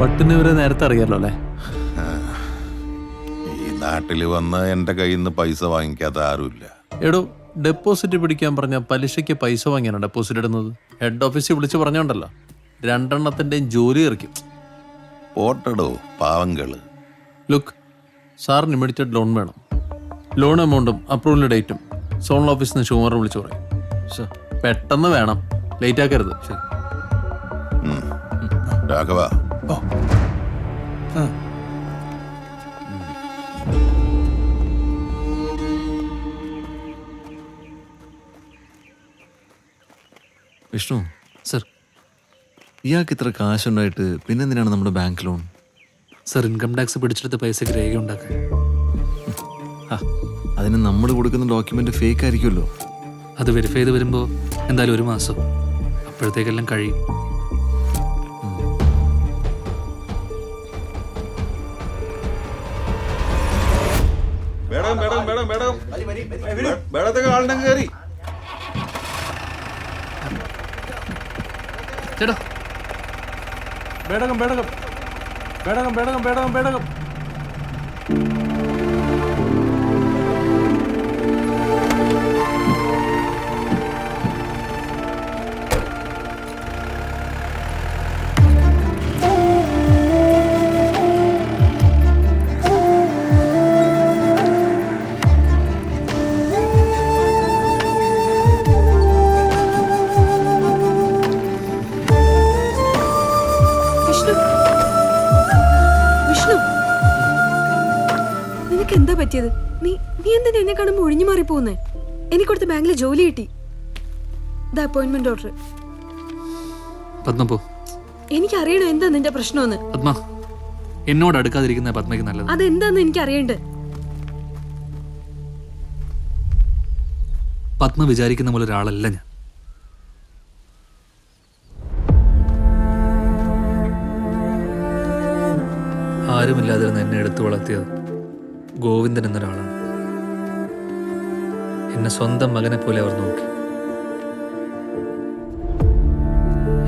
പട്ടിന് ഇവരെ നേരത്തെ അറിയാലോ അല്ലേ? ഈ നാട്ടിൽ വന്ന് എൻ്റെ കയ്യിൽ നിന്ന് പൈസ വാങ്ങിക്കാത്ത ആരുമില്ല. എടോ, ഡെപ്പോസിറ്റ് പിടിക്കാൻ പറഞ്ഞ പലിശയ്ക്ക് പൈസ വാങ്ങിയാണ് ഡെപ്പോസിറ്റ് ഇടുന്നത്. ഹെഡ് ഓഫീസിൽ വിളിച്ച് പറഞ്ഞോണ്ടല്ലോ, 2 ജോലി ഇറക്കും. പോട്ടടോ പാവങ്ങള്. ലുക്ക്, സാറിന് ഇമ്മീഡിയറ്റ് ലോൺ വേണം. ലോൺ എമൗണ്ടും അപ്രൂവൽ ഡേറ്റും സോണൽ ഓഫീസിൽ നിന്ന് ഷുമാർ വിളിച്ച് പറയും. പെട്ടെന്ന് വേണം, ലേറ്റ് ആക്കരുത്. ശരി രാഘവ, വിഷ്ണു സർ. ഇയാൾക്ക് ഇത്ര കാശുണ്ടായിട്ട് പിന്നെന്തിനാണ് നമ്മുടെ bank loan? Sir, income tax പിടിച്ചെടുത്ത പൈസക്ക് രേഖ ഉണ്ടാക്കാൻ. അതിന് നമ്മൾ കൊടുക്കുന്ന ഡോക്യുമെന്റ് ഫേക്ക് ആയിരിക്കുമല്ലോ. അത് വെരിഫൈ ചെയ്ത് വരുമ്പോൾ എന്തായാലും 1 മാസം, അപ്പോഴത്തേക്കെല്ലാം കഴിയും. ചേട്ടാ, ബേടകം ബേടകം ബേടകം ബേടകം ബേടകം ബേടകം. എന്താ പറ്റിയത്? നീ എന്തിനാ എന്നെ കാണുമ്പോ ഒഴിഞ്ഞു മാറി പോകുന്നേ? എനിക്കൊടുത്ത് ബാങ്കിൽ ജോലി കിട്ടി. Appointment order. പത്മ പോ. എനിക്കറിയണം എന്താ നിന്റെ പ്രശ്നമെന്ന്. പത്മ, എന്നോട് അടുക്കാതിരിക്കുന്ന പത്മയ്ക്ക് നല്ലത്. അതെന്താന്ന് എനിക്കറിയണ്ട്. പത്മ വിചാരിക്കുന്ന പോലെ ഒരാളല്ല ഞാൻ. ആരുമില്ലാതിരുന്ന് എന്നെ എടുത്തു വളർത്തിയത് ഗോവിന്ദൻ എന്നൊരാളാണ്. എന്നെ സ്വന്തം മകനെ പോലെ അവർ നോക്കി.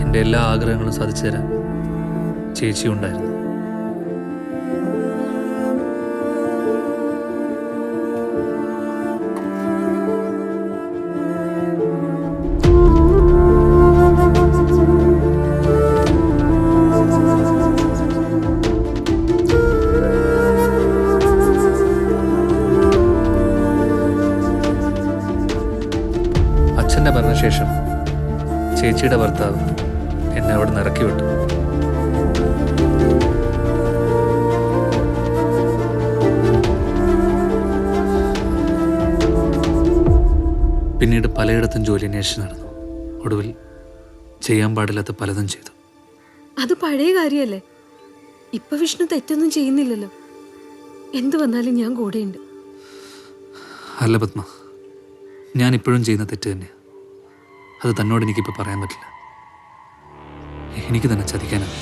എൻ്റെ എല്ലാ ആഗ്രഹങ്ങളും സാധിച്ചു തരാൻ ചേച്ചി ഉണ്ടായിരുന്നു. അച്ഛൻ്റെ ഭരണശേഷം ചേച്ചിയുടെ ഭർത്താവ് എന്നെ അവിടെ നിന്ന് ഇറക്കി വിട്ടു. പിന്നീട് പലയിടത്തും ജോലി അന്വേഷിച്ച് നടന്നു. ഒടുവിൽ ചെയ്യാൻ പാടില്ലാത്ത പലതും ചെയ്തു. അത് പഴയ കാര്യല്ലേ. ഇപ്പൊ വിഷ്ണു തെറ്റൊന്നും ചെയ്യുന്നില്ലല്ലോ. എന്തു വന്നാലും ഞാൻ കൂടെയുണ്ട്. അല്ല പത്മ, ഞാൻ ഇപ്പോഴും ചെയ്യുന്ന തെറ്റ് തന്നെയാണ്. അത് തന്നോട് എനിക്കിപ്പോൾ പറയാൻ പറ്റില്ല. എനിക്ക് തന്നെ ചതിക്കാനാണ്.